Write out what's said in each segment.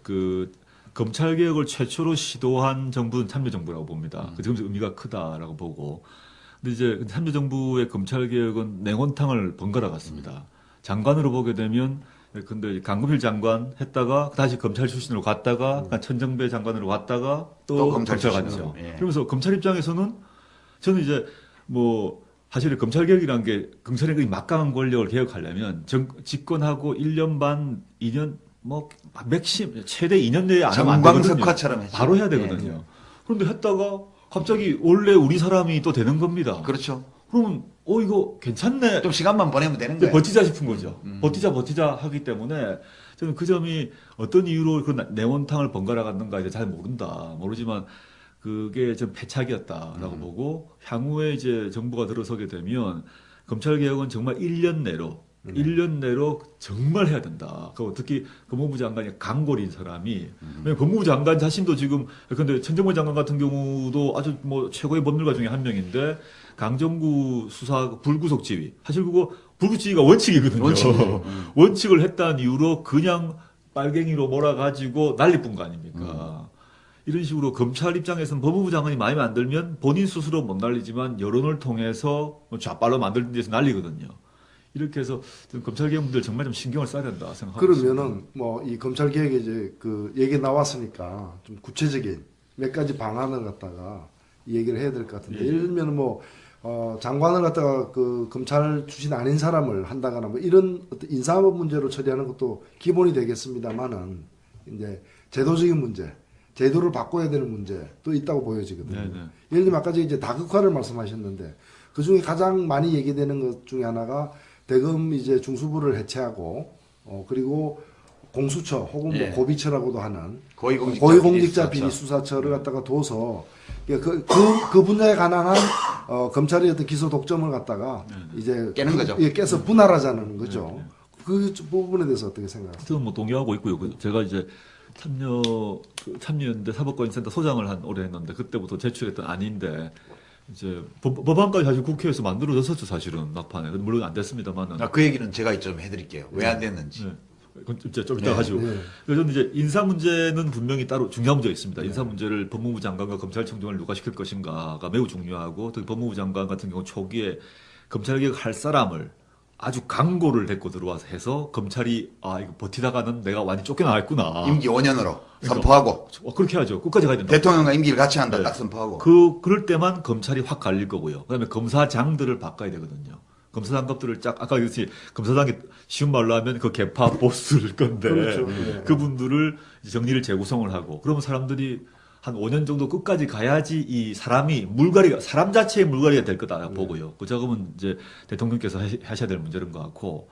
그 검찰 개혁을 최초로 시도한 정부는 참여정부라고 봅니다. 그 점에서 의미가 크다라고 보고. 근데 이제 참여정부의 검찰 개혁은 냉온탕을 번갈아 갔습니다. 장관으로 보게 되면 근데 강금실 장관 했다가 다시 검찰 출신으로 갔다가 천정배 장관으로 갔다가 또 검찰 갔죠. 예. 그러면서 검찰 입장에서는 저는 이제 뭐 사실 검찰 개혁이라는 게 검찰의 막강한 권력을 개혁하려면 집권하고 1년 반, 2년 뭐 맥심 최대 2년 내에 안 하면 안 되거든요. 정광석화처럼 했죠. 바로 해야 되거든요. 그런데 했다가 갑자기 원래 우리 사람이 또 되는 겁니다. 그렇죠. 그러면 이거 괜찮네. 좀 시간만 보내면 되는 거예요. 버티자 싶은 거죠. 버티자 하기 때문에 저는 그 점이 어떤 이유로 그 내원탕을 번갈아 갔는가 이제 잘 모르지만 그게 좀 패착이었다라고 보고 향후에 이제 정부가 들어서게 되면 검찰 개혁은 정말 1년 내로 정말 해야 된다. 특히 법무부 장관이 강골인 사람이, 법무부 장관 자신도 지금, 근데 천정배 장관 같은 경우도 아주 뭐 최고의 법률가 중에 한 명인데, 강정구 수사 불구속 지휘. 사실 그거 불구속 지휘가 원칙이거든요. 원칙을 했다는 이유로 그냥 빨갱이로 몰아가지고 난리뿐 거 아닙니까? 이런 식으로 검찰 입장에서는 법무부 장관이 마음에 안 들면 본인 스스로 못 난리지만 여론을 통해서 좌빨로 만들는 데서 난리거든요. 이렇게 해서 검찰 개혁 문제를 정말 좀 신경을 써야 된다 생각합니다. 그러면은 뭐 이 검찰 개혁에 이제 그 얘기 나왔으니까 좀 구체적인 몇 가지 방안을 갖다가 얘기를 해야 될 것 같은데, 예. 예를 들면 뭐 장관을 갖다가 그 검찰 출신 아닌 사람을 한다거나 뭐 이런 어떤 인사법 문제로 처리하는 것도 기본이 되겠습니다만은 이제 제도적인 문제, 제도를 바꿔야 되는 문제도 있다고 보여지거든요. 네네. 예를 들면 아까 이제 다극화를 말씀하셨는데 그 중에 가장 많이 얘기되는 것 중에 하나가 대검 이제 중수부를 해체하고 그리고 공수처 혹은 예. 뭐 고비처라고도 하는 고위공직자 비리수사처를 갖다가 둬서 그 분야에 관한 한 검찰의 어떤 기소 독점을 갖다가 이제 깨는 거죠. 예, 깨서 분할하자는 거죠. 그 부분에 대해서 어떻게 생각하세요? 저는 뭐 동의하고 있고요. 제가 이제 참여연대 사법권센터 소장을 오래 했는데 그때부터 제출했던 안인데 이제 법안까지 사실 국회에서 만들어졌었죠, 사실은 막판에. 물론 안 됐습니다만은. 그 얘기는 제가 좀 해드릴게요. 왜 안 됐는지. 네. 그건 좀 이따 하시고. 그래서 저는 이제 인사 문제는 분명히 따로 중요한 문제가 있습니다. 인사 문제를 법무부 장관과 검찰총장을 누가 시킬 것인가가 매우 중요하고, 특히 법무부 장관 같은 경우 초기에 검찰개혁 할 사람을 아주 강고를 데리고 들어와서 해서 검찰이 이거 버티다가는 내가 완전히 쫓겨나겠구나. 임기 5년으로 선포하고. 그렇게 하죠. 끝까지 가야 된다. 대통령과 임기를 같이 한다. 네. 딱 선포하고. 그럴 때만 검찰이 확 갈릴 거고요. 그다음에 검사장들을 바꿔야 되거든요. 검사장급들을 아까 그랬지, 검사장이 쉬운 말로 하면 그 개파 보스일 건데, 그렇죠. 네. 그분들을 정리를 재구성을 하고, 그러면 사람들이 한 5년 정도 끝까지 가야지 이 사람이 사람 자체의 물갈이가 될 거다 보고요. 그 작업은 이제 대통령께서 하셔야 될 문제인 것 같고,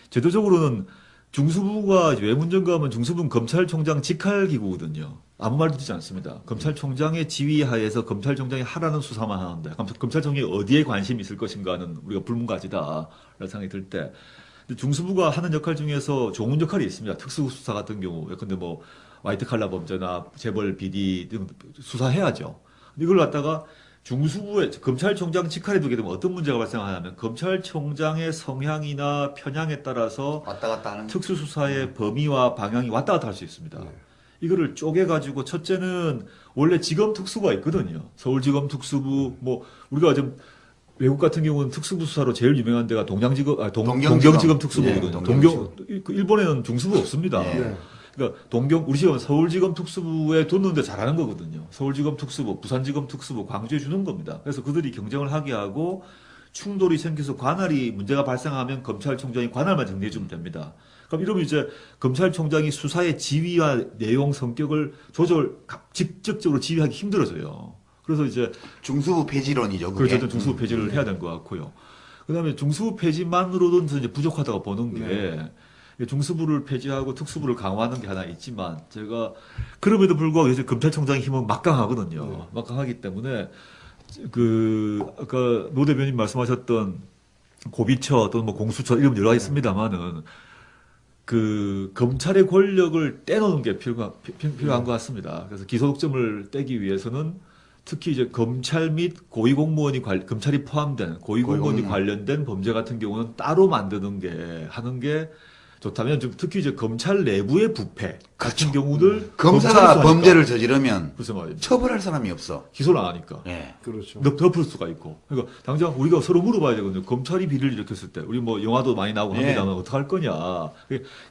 제도적으로는 중수부가 외문정가 하면 중수부는 검찰총장 직할기구거든요. 아무 말도 듣지 않습니다. 검찰총장의 지휘 하에서 검찰총장이 하라는 수사만 하는데 검찰총장이 어디에 관심이 있을 것인가는 우리가 불문가지다라는 생각이 들 때, 중수부가 하는 역할 중에서 좋은 역할이 있습니다. 특수수사 같은 경우, 근데 뭐 화이트 칼라 범죄나 재벌 비리 등 수사해야죠. 이걸 갖다가 중수부에 검찰총장 직할에 두게 되면 어떤 문제가 발생하냐면 검찰총장의 성향이나 편향에 따라서 왔다 갔다 하는. 특수수사의 범위와 방향이 왔다 갔다 할 수 있습니다. 이거를 쪼개가지고 첫째는 원래 지검 특수부가 있거든요. 서울지검 특수부, 뭐 우리가 좀 외국 같은 경우는 특수부 수사로 제일 유명한 데가 동경지검 특수부거든요. 네, 일본에는 중수부 없습니다. 네. 그러니까 우리 지금 서울지검 특수부에 뒀는데 잘하는 거거든요. 서울지검 특수부, 부산지검 특수부, 광주에 주는 겁니다. 그래서 그들이 경쟁을 하게 하고 충돌이 생겨서 관할이 문제가 발생하면 검찰총장이 관할만 정리해주면 됩니다. 그럼 이러면 이제 검찰총장이 수사의 지휘와 내용 성격을 직접적으로 지휘하기 힘들어져요. 그래서 이제 중수부 폐지론이죠. 그게. 그렇죠. 중수부 폐지를 해야 되는 것 같고요. 그다음에 중수부 폐지만으로도 이제 부족하다고 보는 게 중수부를 폐지하고 특수부를 강화하는 게 하나 있지만 제가 그럼에도 불구하고 요새 검찰총장의 힘은 막강하거든요. 막강하기 때문에 아까 노 대변인 말씀하셨던 고비처 또는 뭐 공수처 이런 여러 가지 있습니다만은 그 검찰의 권력을 떼놓는 게 필요한 것 같습니다. 그래서 기소독점을 떼기 위해서는 특히 이제 검찰 및 고위공무원이 검찰이 포함된 고위공무원이 관련된 범죄 같은 경우는 따로 만드는 게 좋다면 좀 특히 이제 검찰 내부의 부패 같은 그렇죠. 경우를 검사가 검찰에서 하니까 범죄를 저지르면 글쎄 말이죠. 처벌할 사람이 없어. 기소를 안 하니까. 예. 그렇죠. 덮을 수가 있고. 그러니까 당장 우리가 서로 물어봐야 되거든요. 검찰이 비리를 일으켰을 때 우리 뭐 영화도 많이 나오고 예. 합니다만 어떡할 거냐.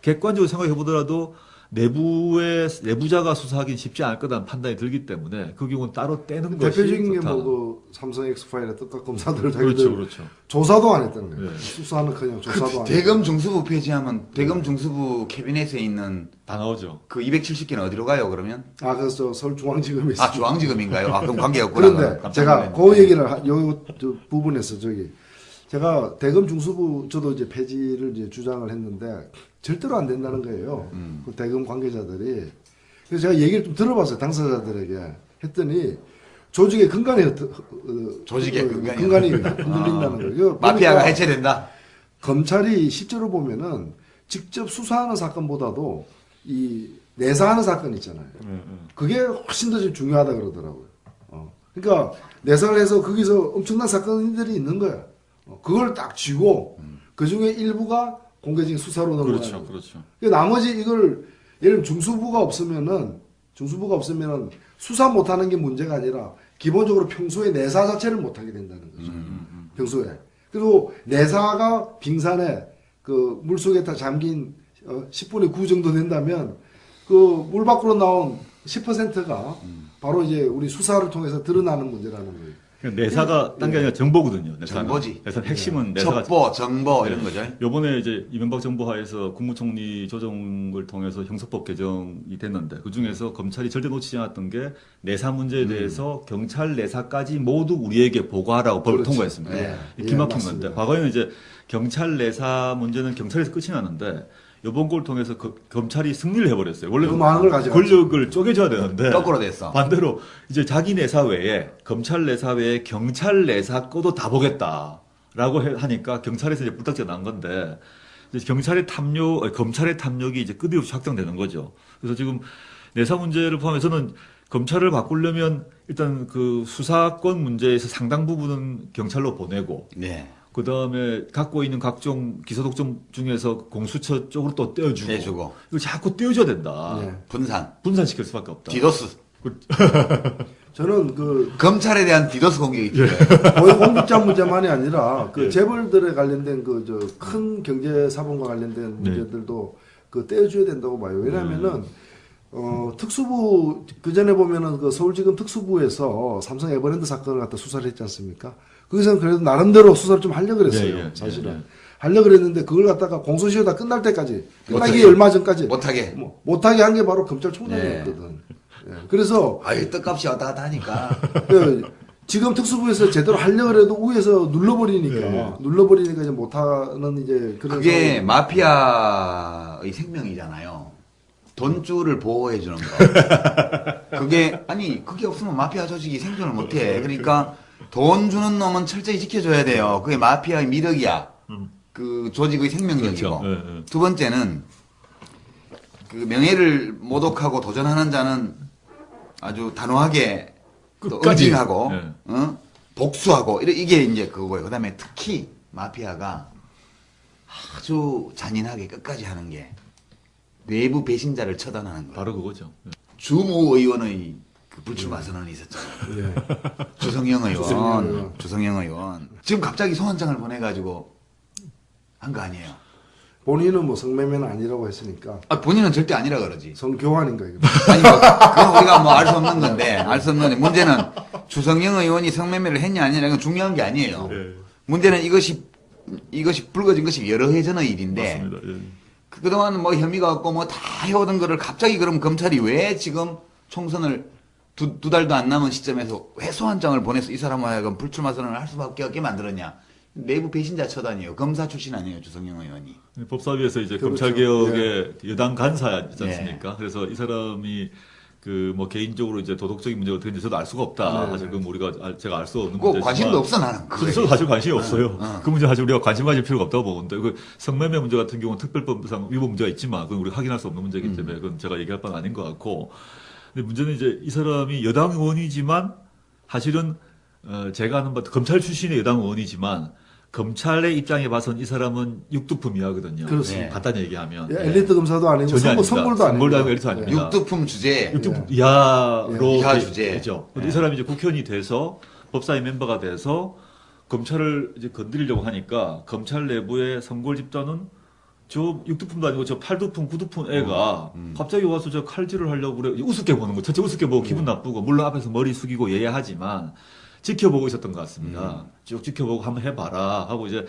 객관적으로 생각해 보더라도 내부자가 수사하기는 쉽지 않을 거라는 판단이 들기 때문에 그 경우는 따로 떼는 것이 대표적인 게 좋다. 뭐 그 삼성 엑스파일의 특가 검사들 그렇죠, 자기들 그렇죠. 조사도 안 했다는 거예요. 네. 수사는 그냥 조사도 안 했고. 대검 중수부 폐지하면 대검 중수부 캐비넷에 있는 다 나오죠. 그 270개는 어디로 가요, 그러면? 아, 그래서 서울중앙지검에 있어요. 아, 중앙지검인가요? 아, 그럼 관계가 없구나. 그런데 깜짝 제가 놀랐네. 그 얘기를 저 부분에서 제가 대검 중수부 저도 이제 폐지를 이제 주장을 했는데 절대로 안 된다는 거예요. 그 대검 관계자들이. 그래서 제가 얘기를 좀 들어봤어요. 당사자들에게 했더니 조직의 근간이 조직의 근간이요? 근간이 흔들린다는 거예요. 마피아가 보니까 해체된다? 검찰이 실제로 보면은 직접 수사하는 사건보다도 이 내사하는 사건 있잖아요. 그게 훨씬 더 지금 중요하다 그러더라고요. 그러니까 내사를 해서 거기서 엄청난 사건들이 있는 거야. 그걸 딱 쥐고 그 중에 일부가 공개적인 수사로 넘어가는 그렇죠, 거예요. 그렇죠. 나머지 이걸 예를 들면 중수부가 없으면은 수사 못하는 게 문제가 아니라 기본적으로 평소에 내사 자체를 못하게 된다는 거죠. 평소에. 그리고 내사가 빙산에 그 물속에 다 잠긴 10분의 9 정도 된다면 그 물 밖으로 나온 10%가 바로 이제 우리 수사를 통해서 드러나는 문제라는 거예요. 내사가 딴 게 아니라 정보거든요. 내사는. 정보지. 내사 핵심은 내사가 첩보, 정보 이런 거죠. 요번에 이제 이명박 정부 하에서 국무총리 조정을 통해서 형사법 개정이 됐는데 그 중에서 검찰이 절대 놓치지 않았던 게 내사 문제에 대해서 경찰 내사까지 모두 우리에게 보고하라고 법을 그렇죠. 통과했습니다. 네. 기막힌 예, 건데 맞습니다. 과거에는 이제 경찰 내사 문제는 경찰에서 끝이 나는데 이번 걸 통해서 검찰이 승리를 해버렸어요. 원래 그 많은 걸 가져갔죠. 권력을 쪼개줘야 되는데 거꾸로 됐어. 반대로 이제 자기 내사 외에 검찰 내사 외에 경찰 내사 거도 다 보겠다라고 하니까 경찰에서 이제 불딱지가 난 건데 이제 검찰의 탐욕이 이제 끝없이 확장되는 거죠. 그래서 지금 내사 문제를 포함해서는 검찰을 바꾸려면 일단 그 수사권 문제에서 상당 부분은 경찰로 보내고 네. 그 다음에 갖고 있는 각종 기소독점 중에서 공수처 쪽으로 또 떼어주고 내주고. 이거 자꾸 떼어줘야 된다. 네. 분산시킬 수밖에 없다. 디도스. 저는 그 검찰에 대한 디도스 공격이 필요해요. 거의 공직자 문제만이 아니라 그 예. 재벌들에 관련된 그 저 큰 경제 사범과 관련된 네. 문제들도 그 떼어줘야 된다고 봐요. 왜냐하면은 특수부 그 전에 보면은 그 서울지검 특수부에서 삼성 에버랜드 사건을 갖다 수사를 했지 않습니까? 거기서는 그래도 나름대로 수사를 좀 하려 그랬어요. 예, 예, 사실은 예, 예. 하려 그랬는데 그걸 갖다가 공소시효 다 끝날 때까지 끝나기 못하게. 얼마 전까지 못하게. 못하게 한 게 바로 검찰총장이었거든. 예. 그래서 아유, 떡값이 왔다 갔다 하니까. 지금 특수부에서 제대로 하려고 해도 위에서 눌러버리니까 네. 이제 못하는 이제 그런 그게 상황이- 마피아의 생명이잖아요. 돈줄을 보호해 주는 거. 그게 없으면 마피아 조직이 생존을 못 해. 그러니까 돈 주는 놈은 철저히 지켜줘야 돼요. 그게 마피아의 미덕이야. 그 조직의 생명력이고. 그렇죠. 예, 예. 두 번째는 그 명예를 모독하고 도전하는 자는 아주 단호하게 또 끝까지. 응징하고 예. 복수하고 이게 이제 그거예요. 그다음에 특히 마피아가 아주 잔인하게 끝까지 하는 게 외부 배신자를 처단하는 거예요. 바로 그거죠. 예. 주무 의원의 그 불출마 선언이 있었잖아요. 예. 주성영 주성영 의원, 의원. 주성영 의원. 지금 갑자기 소환장을 보내가지고 한 거 아니에요. 본인은 뭐 성매매는 아니라고 했으니까 아, 본인은 절대 아니라 그러지. 성교환인가 이거. 아니, 뭐, 그건 우리가 뭐 알 수 없는 건데, 알 수 없는 건데, 문제는 주성영 의원이 성매매를 했냐, 아니냐, 이건 중요한 게 아니에요. 예. 문제는 이것이 불거진 것이 여러 해 전의 일인데, 맞습니다. 예. 그동안 뭐 혐의가 없고 뭐 다 해오던 거를 갑자기 그럼 검찰이 왜 지금 총선을 두 달도 안 남은 시점에서 왜 소환장을 보내서 이 사람을 하여금 불출마 선언을 할 수밖에 없게 만들었냐. 내부 배신자 처단이에요. 검사 출신 아니에요, 주성영 의원이. 법사위에서 이제 그렇죠. 검찰개혁의 여당 간사였지 예. 않습니까? 그래서 이 사람이 그 뭐 개인적으로 이제 도덕적인 문제가 어떻게 되는지 저도 알 수가 없다. 네. 사실 그건 제가 알 수 없는 꼭 문제지만 관심도 없어, 나는. 그거에. 저도 사실 관심이 없어요. 어. 그 문제 사실 우리가 관심 가질 필요가 없다고 보는데 그 성매매 문제 같은 경우는 특별법상 위법 문제가 있지만 그건 우리가 확인할 수 없는 문제이기 때문에 그건 제가 얘기할 바는 아닌 것 같고 근데 문제는 이제 이 사람이 여당 의원이지만 사실은 제가 아는 바 검찰 출신의 여당 의원이지만 검찰의 입장에 봐서는 이 사람은 육두품 이하거든요. 그렇습니다. 네. 간단히 얘기하면. 예, 엘리트 검사도 아니고 전혀 아닙니다. 선골도 아니고 선골도 아니고 엘리트 아닙니다. 육두품 주제. 육두품 이하로 이하 주제. 되죠. 근데 네. 이 사람이 이제 국회의원이 돼서 법사위 멤버가 돼서 검찰을 이제 건드리려고 하니까 검찰 내부의 선골 집단은 저 육두품도 아니고 저 팔두품, 구두품 애가 갑자기 와서 저 칼질을 하려고 그래. 우습게 보는 거. 전체 우습게 보고 기분 나쁘고 물론 앞에서 머리 숙이고 예의하지만 지켜보고 있었던 것 같습니다. 쭉 지켜보고 한번 해봐라 하고 이제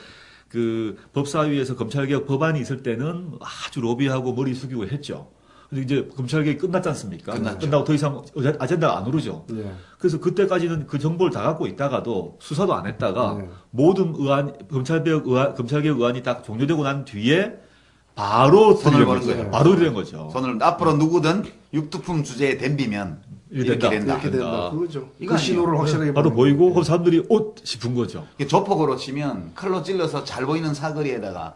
그 법사위에서 검찰개혁 법안이 있을 때는 아주 로비하고 머리 숙이고 했죠. 근데 이제 검찰개혁이 끝났지 않습니까? 끝났죠. 끝나고 더 이상 아젠다가 안 오르죠. 예. 그래서 그때까지는 그 정보를 다 갖고 있다가도 수사도 안 했다가 네. 모든 검찰개혁 의안이 딱 종료되고 난 뒤에 바로 손을 들이댄 거는 거죠. 거예요. 바로 들이댄 거죠. 손을 앞으로 누구든 육두품 주제에 댐비면 이렇게 된다. 이렇게 된다. 그거죠. 이거 그 신호를 확실하게 바로 보내는 보이고 거예요. 그럼 사람들이 싶은 거죠. 이게 조폭으로 치면 칼로 찔러서 잘 보이는 사거리에다가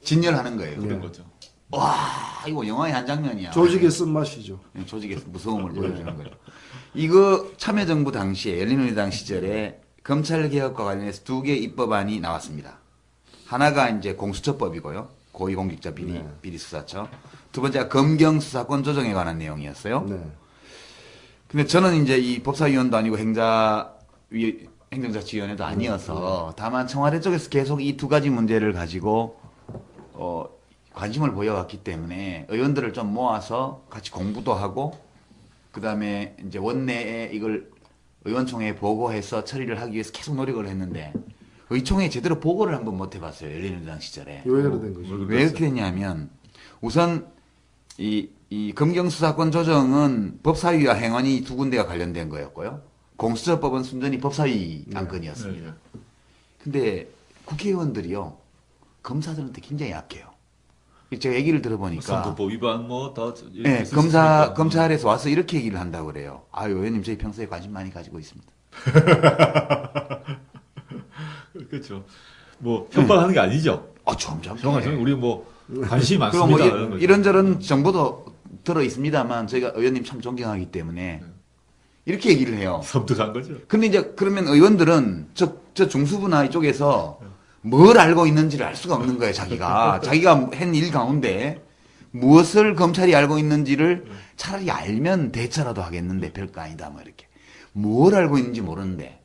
진열하는 거예요. 그런 네. 거죠. 와, 이거 영화의 한 장면이야. 조직의 쓴맛이죠. 조직의 무서움을 보여주는 거죠. 이거 참여정부 당시에 열린우리당 시절에 검찰개혁과 관련해서 2개 입법안이 나왔습니다. 하나가 이제 공수처법이고요. 고위공직자 비리수사처. 두 번째가 검경수사권 조정에 관한 내용이었어요. 네. 근데 저는 이제 이 법사위원도 아니고 행정자치위원회도 아니어서 다만 청와대 쪽에서 계속 이 두 가지 문제를 가지고 관심을 보여왔기 때문에 의원들을 좀 모아서 같이 공부도 하고 그다음에 이제 원내에 이걸 의원총회에 보고해서 처리를 하기 위해서 계속 노력을 했는데 의총회에 제대로 보고를 한번 못 해봤어요. 열린우리당 시절에. 왜 그래 된 거죠? 왜 이렇게 됐냐면 우선 이 검경수사권 조정은 법사위와 행안위 두 군데가 관련된 거였고요. 공수처법은 순전히 법사위 안건이었습니다. 네. 근데 국회의원들이요 검사들한테 굉장히 약해요. 제가 얘기를 들어보니까 선거법 위반 뭐다 네, 검찰에서 와서 이렇게 얘기를 한다고 그래요. 아유 의원님 저희 평소에 관심 많이 가지고 있습니다. 그렇죠. 뭐 협박하는 게 아니죠. 점점. 정말 우리 뭐 관심이 그리고 많습니다. 뭐 이런 거죠. 이런저런 정보도 들어 있습니다만 저희가 의원님 참 존경하기 때문에 이렇게 얘기를 해요. 섬뜩한 거죠. 근데 이제 그러면 의원들은 저 중수부나 이쪽에서 뭘 알고 있는지를 알 수가 없는 거예요, 자기가. 자기가 한 일 가운데 무엇을 검찰이 알고 있는지를 차라리 알면 대처라도 하겠는데 별거 아니다, 뭐 이렇게. 뭘 알고 있는지 모르는데.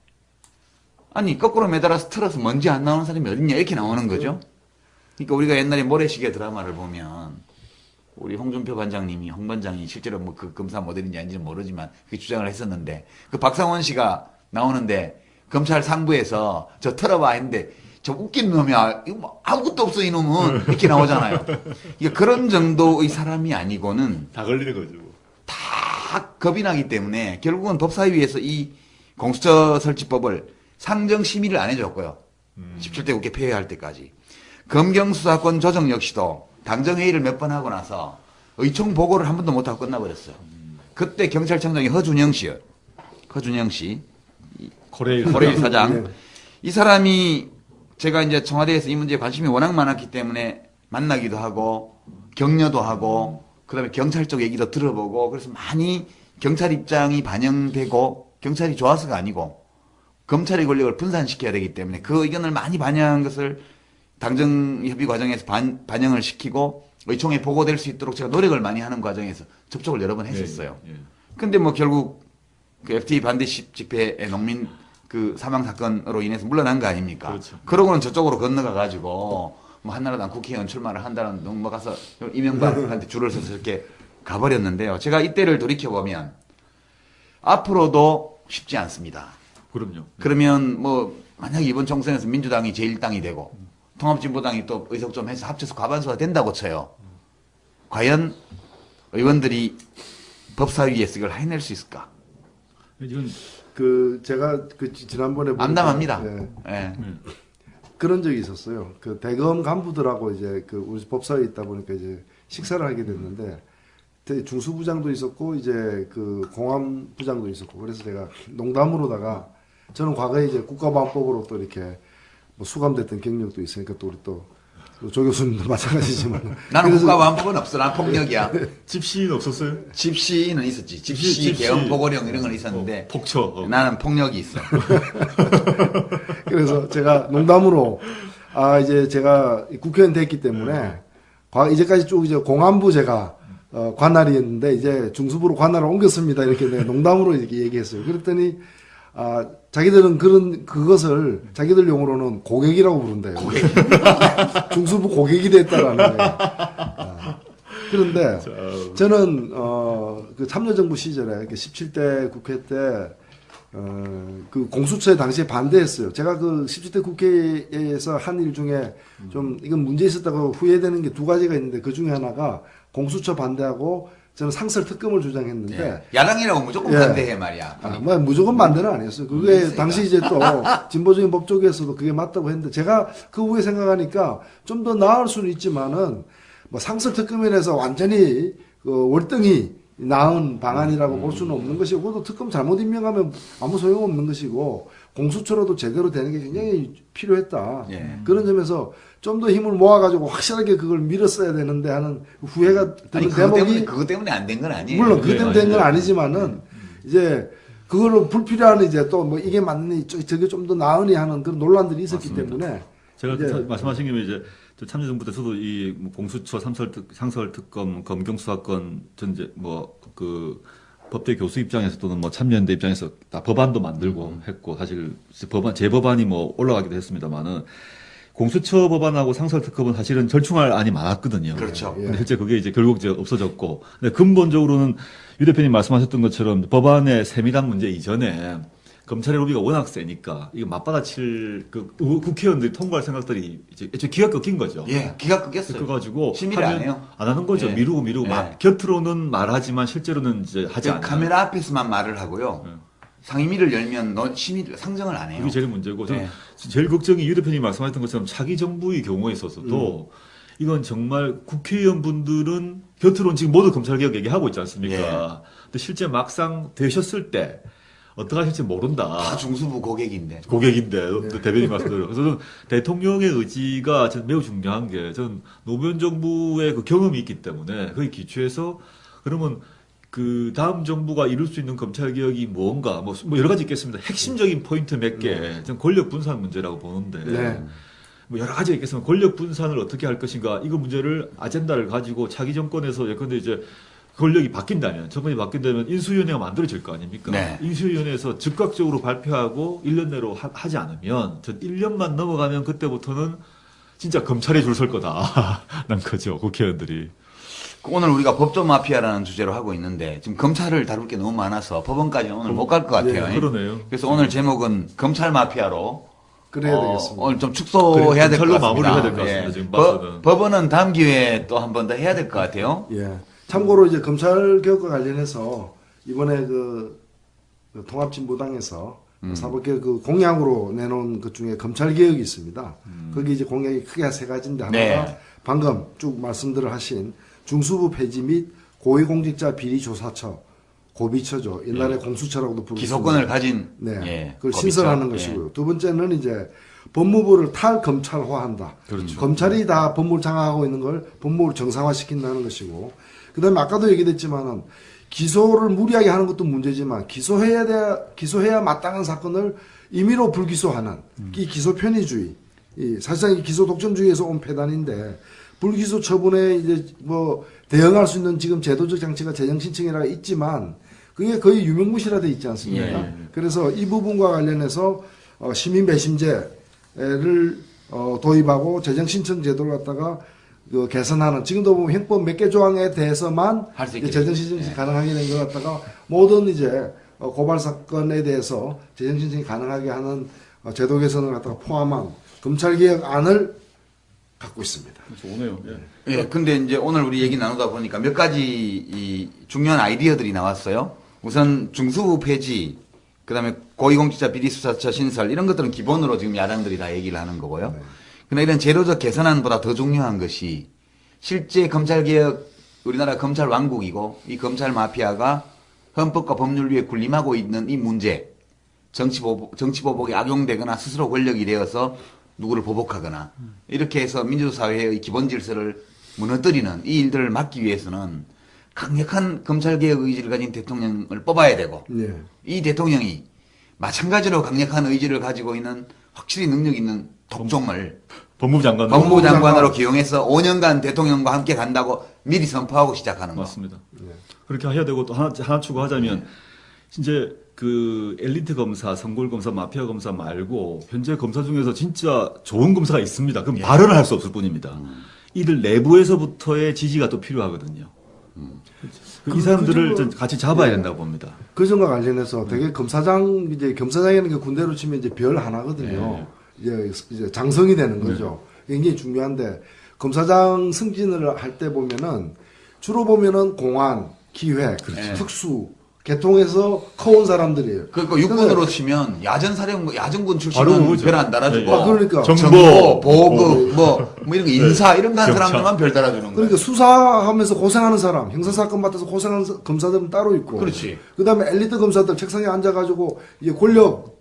아니, 거꾸로 매달아서 틀어서 먼지 안 나오는 사람이 어딨냐, 이렇게 나오는 거죠. 그러니까 우리가 옛날에 모래시계 드라마를 보면 우리 홍준표 반장님이, 홍 반장이 실제로 뭐 그 검사 모델인지 아닌지는 모르지만 그렇게 주장을 했었는데 그 박상원 씨가 나오는데 검찰 상부에서 저 털어봐 했는데 저 웃긴 놈이야. 이거 뭐 아무것도 없어 이놈은 이렇게 나오잖아요. 이게 그런 정도의 사람이 아니고는 다 걸리는 거죠. 뭐. 다 겁이 나기 때문에 결국은 법사위에서 이 공수처 설치법을 상정 심의를 안 해줬고요. 17대 국회 폐회할 때까지. 검경수사권 조정 역시도 당정회의를 몇 번 하고 나서 의총 보고를 한 번도 못하고 끝나버렸어요. 그때 경찰청장이 허준영 씨, 코레일 사장. 네. 이 사람이 제가 이제 청와대에서 이 문제에 관심이 워낙 많았기 때문에 만나기도 하고 격려도 하고 그다음에 경찰 쪽 얘기도 들어보고 그래서 많이 경찰 입장이 반영되고 경찰이 좋아서가 아니고 검찰의 권력을 분산시켜야 되기 때문에 그 의견을 많이 반영한 것을 당정협의 과정에서 반영을 시키고 의총에 보고될 수 있도록 제가 노력을 많이 하는 과정에서 접촉을 여러 번 했었어요. 예, 예. 근데 뭐 결국 그 FTA 반대 집회의 농민 그 사망 사건으로 인해서 물러난 거 아닙니까? 그렇죠. 그러고는 저쪽으로 건너가 가지고 뭐 한나라당 국회의원 출마를 한다는 뭐 가서 이명박한테 줄을 서서 이렇게 가버렸는데요. 제가 이때를 돌이켜 보면 앞으로도 쉽지 않습니다. 그럼요. 그러면 뭐 만약 이번 총선에서 민주당이 제1당이 되고 통합진보당이 또 의석 좀 해서 합쳐서 과반수가 된다고 쳐요. 과연 의원들이 법사위에서 이걸 해낼 수 있을까? 이건 제가 지난번에 보니까, 암담합니다. 예, 예. 그런 적이 있었어요. 그 대검 간부들하고 이제 그 우리 법사위에 있다 보니까 이제 식사를 하게 됐는데 중수부장도 있었고 이제 그 공안부장도 있었고 그래서 제가 농담으로다가 저는 과거에 이제 국가보안법으로 또 이렇게 뭐 수감됐던 경력도 있으니까 또 우리 또 조 교수님도 마찬가지지만. 나는 그래서 국가보안법은 없어. 난 폭력이야. 집시인 없었어요? 집시는 있었지. 집시, 집시. 개헌, 보고령 이런 건 있었는데 폭처. 나는 폭력이 있어. 그래서 제가 농담으로 이제 제가 국회의원 됐기 때문에 이제까지 쭉 이제 공안부 제가 관할이었는데 이제 중수부로 관할을 옮겼습니다. 이렇게 내가 농담으로 이렇게 얘기했어요. 그랬더니 자기들은 그것을 자기들 용어로는 고객이라고 부른대요. 중수부 고객이 됐다라는 거예요. 그런데 저는 그 참여정부 시절에 17대 국회 때 그 공수처에 당시에 반대했어요. 제가 그 17대 국회에서 한 일 중에 좀 이건 문제 있었다고 후회되는 게 두 가지가 있는데 그 중에 하나가 공수처 반대하고 저는 상설 특검을 주장했는데 예. 야당이라고 무조건 예. 반대해 말이야. 뭐 무조건 반대는 아니었어요. 그게 당시 이제 또 진보적인 법조계에서도 그게 맞다고 했는데 제가 그 후에 생각하니까 좀 더 나을 수는 있지만은 뭐 상설 특검이라서 완전히 그 월등히 나은 방안이라고 볼 수는 없는 것이고 그것도 특검 잘못 임명하면 아무 소용없는 것이고 공수처로도 제대로 되는 게 굉장히 필요했다. 예. 그런 점에서 좀 더 힘을 모아가지고 확실하게 그걸 밀었어야 되는데 하는 후회가 드는 대목이 그것 때문에 안 된 건 아니에요. 물론 그것 때문에 된 건 아니죠. 아니지만은 이제 그거를 불필요한 이제 또 뭐 이게 맞니 저게 좀 더 나으니 하는 그런 논란들이 있었기 때문에 제가 이제 말씀하신 김에 이제 참여정부 때 저도 이 공수처 상설 특검 검경 수사권 전제 그 법대 교수 입장에서 또는 뭐 참여연대 입장에서 다 법안도 만들고 했고 사실 제 법안이 뭐 올라가기도 했습니다만은 공수처 법안하고 상설 특검은 사실은 절충할 안이 많았거든요. 그렇죠. 예. 근데 실제 그게 이제 결국 이제 없어졌고 근데 근본적으로는 유 대표님 말씀하셨던 것처럼 법안의 세밀한 문제 이전에 검찰의 로비가 워낙 세니까 이거 맞받아칠 그 국회의원들이 통과할 생각들이 이제 애초에 기가 꺾인 거죠. 예, 기가 꺾였어요. 그래가지고 심의를 안 해요. 안 하는 거죠. 예. 미루고 예. 곁으로는 말하지만 실제로는 이제 하지 않아요. 카메라 앞에서만 말을 하고요. 예. 상임위를 열면 심의 상정을 안 해요. 그게 제일 문제고 저는 네. 제일 걱정이 유 대표님이 말씀하셨던 것처럼 차기 정부의 경우에 있어서도 이건 정말 국회의원 분들은 곁으로는 지금 모두 검찰개혁 얘기하고 있지 않습니까? 예. 근데 실제 막상 되셨을 때 어떻게 하실지 모른다. 다 중수부 고객인데. 고객인데 대변인 말씀대로. 그래서 저는 대통령의 의지가 저는 매우 중요한 게 저는 노무현 정부의 그 경험이 있기 때문에 거기 기초해서 그러면 그 다음 정부가 이룰 수 있는 검찰 개혁이 뭔가 뭐 여러 가지 있겠습니다. 핵심적인 포인트 몇 개. 저는 권력 분산 문제라고 보는데. 네. 뭐 여러 가지가 있겠습니다. 권력 분산을 어떻게 할 것인가 이거 문제를 아젠다를 가지고 차기 정권에서 예컨대 이제 권력이 바뀐다면 정권이 바뀐다면 인수위원회가 만들어질 거 아닙니까? 네. 인수위원회에서 즉각적으로 발표하고 1년 내로 하지 않으면 전 1년만 넘어가면 그때부터는 진짜 검찰에 줄 설 거다. 난 거죠 국회의원들이. 오늘 우리가 법조 마피아라는 주제로 하고 있는데 지금 검찰을 다룰 게 너무 많아서 법원까지는 오늘 못 갈 것 같아요. 네, 그러네요. 그래서 오늘 제목은 검찰 마피아로 그래야 되겠습니다. 오늘 좀 축소해야 될 것 검찰로 같습니다. 마무리해야 될 것 같습니다, 지금 봐서는. 법원은 다음 기회에 또 한 번 더 해야 될 것 같아요. 예. 참고로 이제 검찰 개혁과 관련해서 이번에 그 통합진보당에서 사법개혁 그 공약으로 내놓은 것 중에 검찰 개혁이 있습니다. 거기 이제 공약이 크게 세 가지인데 하나가 네. 방금 쭉 말씀들을 하신 중수부 폐지 및 고위공직자 비리조사처 고비처죠. 옛날에 공수처라고도 부르고 기소권을 가진 네, 예, 그걸 고비처. 신설하는 예. 것이고요. 두 번째는 이제 법무부를 탈검찰화한다. 그렇죠. 검찰이 다 법무를 장악하고 있는 걸 법무부를 정상화시킨다는 것이고, 그다음에 아까도 얘기됐지만은 기소를 무리하게 하는 것도 문제지만 기소해야 마땅한 사건을 임의로 불기소하는 이 기소 편의주의, 사실상 이 기소 독점주의에서 온 폐단인데 불기소 처분에 이제 뭐 대응할 수 있는 지금 제도적 장치가 재정 신청이라 있지만 그게 거의 유명무실화돼 있지 않습니까? 예. 그래서 이 부분과 관련해서 시민 배심제를 도입하고 재정 신청 제도를 갖다가 그 개선하는 지금도 보면 형법 몇 개 조항에 대해서만 할수 이제 있게 재정 됐죠. 신청이 예. 가능하게 된 것 갖다가 모든 이제 고발 사건에 대해서 재정 신청이 가능하게 하는 제도 개선을 갖다가 포함한 검찰 개혁안을 갖고 있습니다. 좋네요. 예. 예, 근데 이제 오늘 우리 얘기 나누다 보니까 몇 가지 이 중요한 아이디어들이 나왔어요. 우선 중수부 폐지, 그 다음에 고위공직자 비리수사처 신설, 이런 것들은 기본으로 지금 야당들이 다 얘기를 하는 거고요. 그러나 이런 제도적 개선안보다 더 중요한 것이 실제 검찰개혁, 우리나라 검찰 왕국이고 이 검찰 마피아가 헌법과 법률 위에 군림하고 있는 이 문제, 정치보복이 악용되거나 스스로 권력이 되어서 누구를 보복하거나 이렇게 해서 민주주의 사회의 기본 질서를 무너뜨리는 이 일들을 막기 위해서는 강력한 검찰개혁 의지를 가진 대통령을 뽑아야 되고 예. 이 대통령이 마찬가지로 강력한 의지를 가지고 있는 확실히 능력 있는 독종을 법무부 장관 법무부 장관으로 기용해서 5년간 대통령과 함께 간다고 미리 선포하고 시작하는 거. 맞습니다. 그렇게 해야 되고 또 하나 추가하자면 이제 그 엘리트 검사, 성골 검사, 마피아 검사 말고 현재 검사 중에서 진짜 좋은 검사가 있습니다. 그럼 발언을 할 수 없을 뿐입니다. 이들 내부에서부터의 지지가 또 필요하거든요. 이 사람들을 좀 같이 잡아야 된다고 봅니다. 그 점과 관련해서 되게 검사장 이제 검사장이라는 게 군대로 치면 이제 별 하나거든요. 이제 장성이 되는 거죠. 굉장히 중요한데 검사장 승진을 할 때 보면은 주로 보면은 공안, 기획, 특수 개통해서 커온 사람들이에요. 그러니까 육군으로 치면 야전군 바로 출신은 그거죠. 별 안 달아주고 아, 그러니까. 정보, 보급, 뭐 이런 거 인사 이런 거 한 사람들만 별 달아주는 거예요. 그러니까 수사하면서 고생하는 사람, 형사사건 맡아서 고생하는 검사들은 따로 있고. 그렇지. 그 다음에 엘리트 검사들 책상에 앉아가지고, 이게 권력,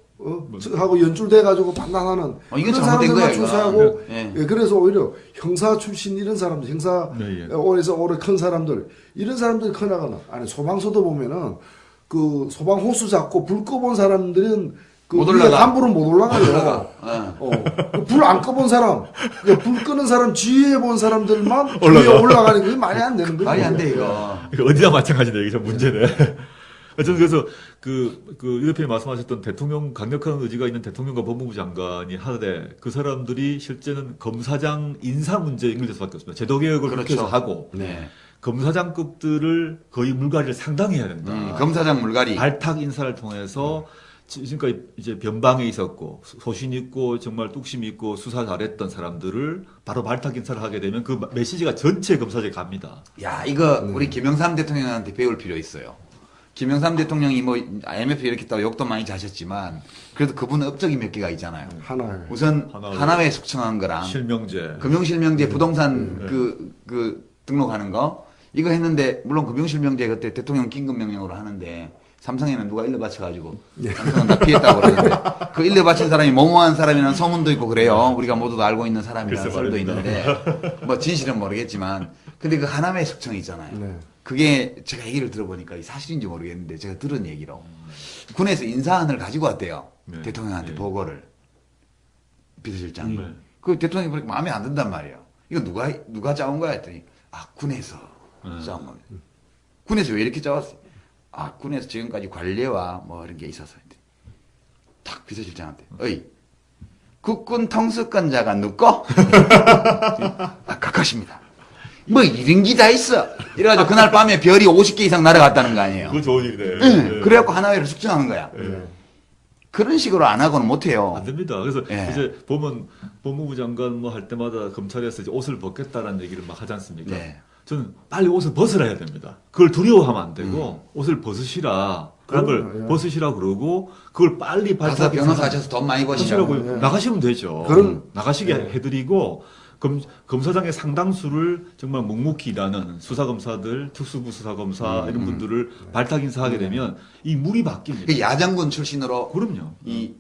하고 연줄돼가지고 판단하는. 이건 그런 잘못된 거야, 사람들만 이거. 추수하고, 예. 예, 그래서 오히려 형사 출신 이런 사람들, 형사에서 오래 큰 사람들, 이런 사람들이 커나가는. 아니, 소방서도 보면은, 그 소방 호수 잡고 불 꺼본 사람들은 그 못 위에 올라가. 간불은 못 올라가요. 불 안 꺼본 사람, 그러니까 불 끄는 사람 뒤에 본 사람들만 위에 올라가는 게 말이 안 되는 거예요. 말이 안 돼 이거. 어디나 마찬가지네. 이게 참 문제네. 저는 그래서 유 대표님 말씀하셨던 대통령 강력한 의지가 있는 대통령과 법무부 장관이 하되 그 사람들이 실제는 검사장 인사 문제에 연결될 수밖에 없습니다. 제도개혁을 그렇게 해서 하고 네. 검사장급들을 거의 물갈이를 상당히 해야 된다. 검사장 물갈이. 발탁 인사를 통해서 지금까지 이제 변방에 있었고 소신 있고 정말 뚝심 있고 수사 잘했던 사람들을 바로 발탁 인사를 하게 되면 그 메시지가 전체 검사제에 갑니다. 야 이거 우리 김영삼 대통령한테 배울 필요 있어요. 김영삼 대통령이 뭐 IMF 이렇게 했다고 욕도 많이 자셨지만 그래도 그분은 업적이 몇 개가 있잖아요. 하나에. 우선 하나회 숙청한 거랑 실명제. 금융실명제 부동산 그 등록하는 거 이거 했는데 물론 금융실명제 그때 대통령 긴급명령으로 하는데 삼성에는 누가 일러 바쳐가지고 삼성은 다 피했다고 그러는데 그 일러 바친 사람이 모모한 사람이라는 소문도 있고 그래요. 우리가 모두 다 알고 있는 사람이라는 설도 있는데 뭐 진실은 모르겠지만 근데 그 하나회 숙청이 있잖아요. 네. 그게 제가 얘기를 들어보니까 사실인지 모르겠는데 제가 들은 얘기로 군에서 인사안을 가지고 왔대요. 네. 대통령한테 네. 보고를 비서실장이. 네. 그 대통령이 보니까 마음에 안 든단 말이에요. 이거 누가 짜온 거야 했더니 군에서 짜온 겁니다. 군에서 왜 이렇게 짜왔어요? 군에서 지금까지 관례와 뭐 이런 게 있어서 딱 비서실장한테 어이 국군 통수권자가 누구? 각하십니다. 뭐 이런 게 다 있어. 이래가지고 그날 밤에 별이 50개 이상 날아갔다는 거 아니에요. 그거 좋은 일이네. 응. 그래갖고 하나회를 숙청하는 거야. 네. 그런 식으로 안 하고는 못해요. 안 됩니다. 그래서 예. 이제 보면 법무부 장관 뭐 할 때마다 검찰에서 이제 옷을 벗겠다라는 얘기를 막 하지 않습니까? 네. 저는 빨리 옷을 벗으라 해야 됩니다. 그걸 두려워하면 안 되고 옷을 벗으시라. 그런 걸 그럼요, 예. 벗으시라 그러고 그걸 빨리 가서 발탁 변호사 하셔서 돈 많이 버시라고. 벗으시라고 나가시면 되죠. 그럼- 나가시게 예. 해드리고 검사장의 상당수를 정말 묵묵히 일하는 수사검사들, 특수부 수사검사 이런 분들을 발탁 인사하게 되면 이 물이 바뀝니다. 그 야장군 출신으로 그럼요. 이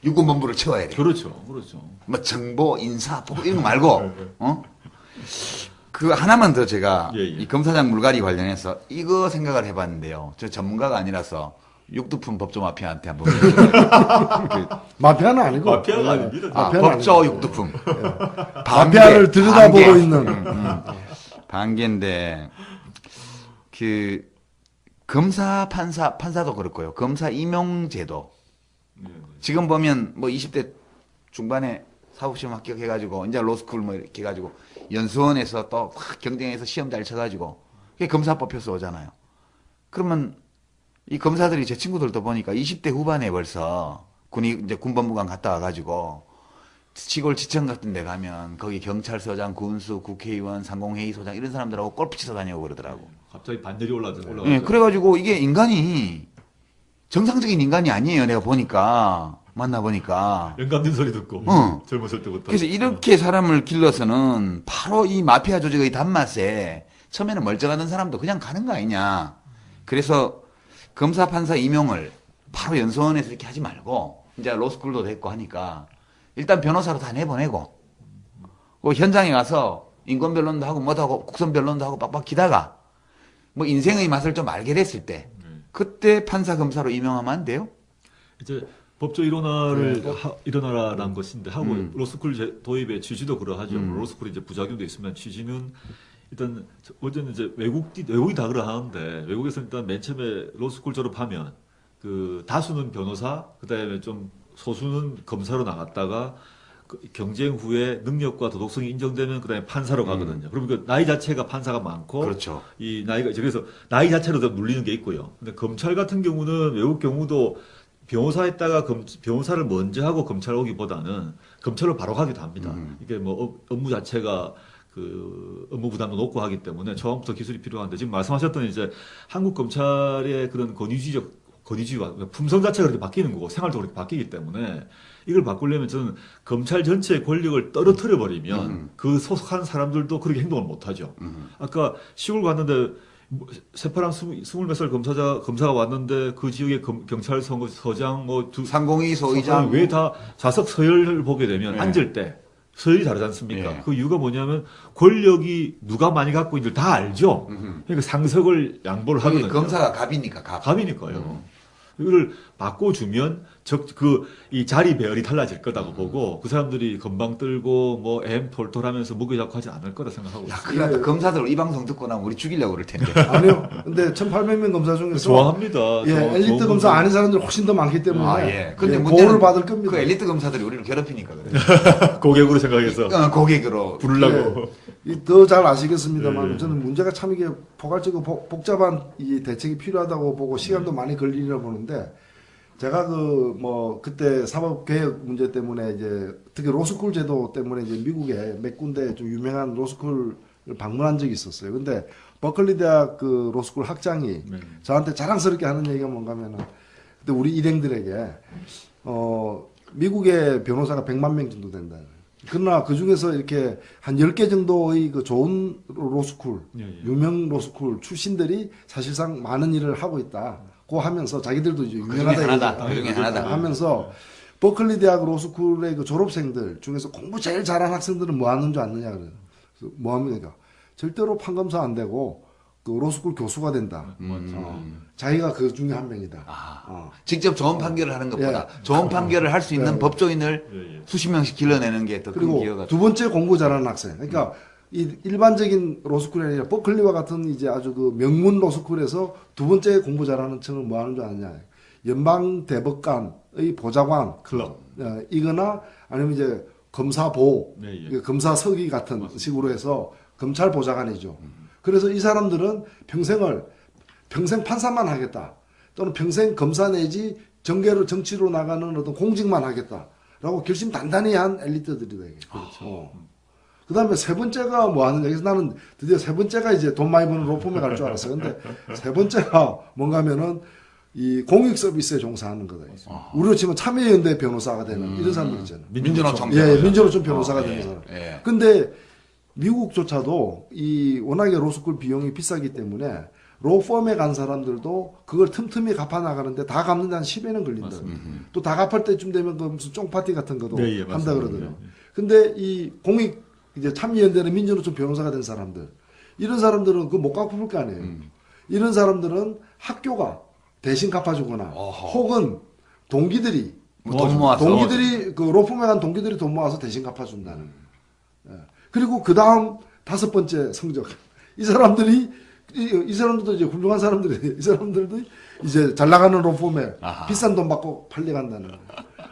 육군본부를 채워야 돼. 그렇죠. 그렇죠. 뭐 정보, 인사, 보고 이런 거 말고, 그 하나만 더 제가 예, 예. 이 검사장 물갈이 관련해서 이거 생각을 해봤는데요. 저 전문가가 아니라서 육두품 법조 마피아한테 한번 물어볼게요. 마피아는 아니고. 마피아가 아닙니다. 마피아는 법조 아니고. 육두품. 마피아를 들여다보고 있는. 반개인데 그 검사 판사도 그렇고요. 검사 임용제도. 지금 보면 뭐 20대 중반에 사법시험 합격해가지고 이제 로스쿨 뭐 이렇게 해가지고 연수원에서 또 확 경쟁해서 시험 잘 쳐가지고 그게 검사 뽑혀서 오잖아요. 그러면 이 검사들이 제 친구들도 보니까 20대 후반에 벌써 이제 군법무관 갔다 와가지고 시골 지청 같은 데 가면 거기 경찰서장, 군수, 국회의원, 상공회의소장 이런 사람들하고 골프 치러 다니고 그러더라고. 갑자기 반열이 올라가죠. 예, 그래가지고 이게 인간이 정상적인 인간이 아니에요. 내가 보니까 만나보니까. 영감님 소리 듣고 응. 젊었을 때부터. 그래서 이렇게 사람을 길러서는 바로 이 마피아 조직의 단맛에 처음에는 멀쩡하던 사람도 그냥 가는 거 아니냐. 그래서 검사 판사 임용을 바로 연수원에서 이렇게 하지 말고 이제 로스쿨도 됐고 하니까 일단 변호사로 다 내보내고 그 현장에 가서 인권 변론도 하고 뭐도 하고 국선 변론도 하고 빡빡 기다가 뭐 인생의 맛을 좀 알게 됐을 때 그때 판사 검사로 임명하면 안 돼요? 이제 법조 일원화를 네. 일어나라는 것인데 하고 로스쿨 도입의 취지도 그러하죠. 로스쿨이 이제 부작용도 있으면 취지는 일단 어제는 이제 외국이 다 그러하는데 외국에서 일단 맨 처음에 로스쿨 졸업하면 그 다수는 변호사 그다음에 좀 소수는 검사로 나갔다가 그 경쟁 후에 능력과 도덕성이 인정되면 그다음에 판사로 가거든요. 그러면 그 나이 자체가 판사가 많고 그렇죠. 이 나이가 그래서 나이 자체로 더 눌리는 게 있고요. 근데 검찰 같은 경우는 외국 경우도 변호사 했다가 변호사를 먼저 하고 검찰 오기보다는 검찰로 바로 가기도 합니다. 이게 뭐 업무 자체가 그 업무 부담도 높고 하기 때문에 처음부터 기술이 필요한데 지금 말씀하셨던 이제 한국 검찰의 그런 권위주의와 품성 자체가 그렇게 바뀌는 거고 생활도 그렇게 바뀌기 때문에 이걸 바꾸려면 저는 검찰 전체의 권력을 떨어뜨려 버리면 그 소속한 사람들도 그렇게 행동을 못 하죠. 아까 시골 갔는데 새파란 20몇 살 검사가 왔는데 그 지역의 경찰서장 상공위 소의장 왜 다 좌석 서열을 보게 되면 네. 앉을 때 서열이 다르지 않습니까? 네. 그 이유가 뭐냐면 권력이 누가 많이 갖고 있는지 다 알죠. 그러니까 상석을 양보를 거기 하거든요. 검사가 갑이니까 갑. 갑이니까요. 이거를 바꿔주면 이 자리 배열이 달라질 거다고 보고 그 사람들이 건방 떨고 뭐 엠톨톨하면서 무게 잡고 하지 않을 거다 생각하고 야, 있어요. 큰일 났다. 검사들 이 방송 듣고 나면 우리 죽이려고 그럴 텐데. 아니요. 근데 1,800명 검사 중에서 좋아합니다. 예, 엘리트 좋은 검사 분들. 아닌 사람들이 훨씬 더 많기 때문에 아, 예. 근데 예, 문제는 보호를 받을 겁니다. 그 엘리트 검사들이 우리를 괴롭히니까 그래. 고객으로 생각해서 고객으로. 부르려고. 더 잘 아시겠습니다만 예. 저는 문제가 참 이게 포괄적이고 복잡한 이 대책이 필요하다고 보고 시간도 많이 걸리려 보는데 제가 그때 사법개혁 문제 때문에 이제 특히 로스쿨 제도 때문에 이제 미국에 몇 군데 좀 유명한 로스쿨을 방문한 적이 있었어요. 근데 버클리 대학 그 로스쿨 학장이 네. 저한테 자랑스럽게 하는 얘기가 뭔가면은 그때 우리 일행들에게 미국의 변호사가 100만 명 정도 된다. 그러나 그 중에서 이렇게 한 10개 정도의 그 좋은 로스쿨, 예, 예. 유명 로스쿨 출신들이 사실상 많은 일을 하고 있다. 고 하면서 자기들도 이제 그 중에 유명하다 하나다. 얘기죠. 그 중에 하나다. 하면서 버클리 대학 로스쿨의 그 졸업생들 중에서 공부 제일 잘하는 학생들은 뭐 하는 줄 아느냐 그래요. 그래서 뭐 합니까? 절대로 판검사 안 되고 그 로스쿨 교수가 된다. 자기가 그 중에 한 명이다. 직접 좋은 판결을 하는 것보다 예. 좋은 판결을 할 수 있는 예. 법조인을 예, 예. 수십 명씩 길러내는 게 더 큰 그리고 기여가. 두 번째 공부 잘하는 학생. 그러니까 이 일반적인 로스쿨이 아니라 버클리와 같은 이제 아주 그 명문 로스쿨에서 두 번째 공부 잘하는 층은 뭐 하는 줄 아느냐. 연방 대법관의 보좌관 클럽. 이거나 아니면 이제 검사보, 네, 예. 검사서기 같은 식으로 해서 검찰 보좌관이죠. 그래서 이 사람들은 평생 판사만 하겠다. 또는 평생 검사 내지 정치로 나가는 어떤 공직만 하겠다라고 결심 단단히 한 엘리트들이다. 이게. 그 다음에 세 번째가 뭐 하느냐. 그래서 나는 드디어 세 번째가 이제 돈 많이 버는 로펌에 갈 줄 알았어요. 근데 세 번째가 뭔가 하면은 이 공익 서비스에 종사하는 거다. 우리로 치면 참여연대 변호사가 되는 이런 사람들 있잖아요. 민주노총 예, 민주노총 변호사가 되는 예, 사람. 예. 근데 미국조차도 이 워낙에 로스쿨 비용이 비싸기 때문에 로펌에 간 사람들도 그걸 틈틈이 갚아 나가는데 다 갚는데 한 10회는 걸린다. 또 다 갚을 때쯤 되면 그 무슨 쫑파티 같은 것도 네, 예, 한다 맞습니다. 그러더라고요. 근데 이 공익 이제 참여연대는 민주노총 변호사가 된 사람들 이런 사람들은 그 못 갚을 거 아니에요. 이런 사람들은 학교가 대신 갚아주거나 혹은 동기들이 돈 모아서. 동기들이 그 로펌에 간 동기들이 돈 모아서 대신 갚아준다는. 예. 그리고 그 다음 다섯 번째 성적 이 사람들이 이 사람들도 이제 훌륭한 사람들이 이 사람들도 이제 잘 나가는 로펌에 비싼 돈 받고 팔려간다는.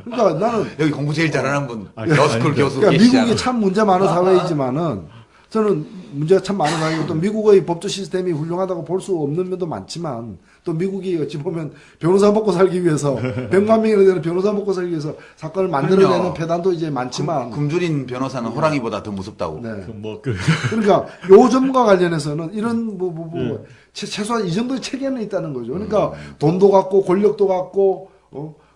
그러니까 나는 여기 공부 제일 잘하는 분 아니, 러스쿨 아니, 교수 그러니까 계시잖아. 미국이 참 문제 많은 사회이지만은 저는 문제가 참 많은 사회이고 또 미국의 법조 시스템이 훌륭하다고 볼 수 없는 면도 많지만 또 미국이 어찌 보면 변호사 먹고 살기 위해서 100만 명이나 되는 변호사 먹고 살기 위해서 사건을 만들어내는 그럼요. 패단도 이제 많지만 굶주린 변호사는 호랑이보다 더 무섭다고. 네. 그 그러니까 요 점과 관련해서는 이런 최소한 이 정도의 체계는 있다는 거죠. 그러니까 돈도 갖고 권력도 갖고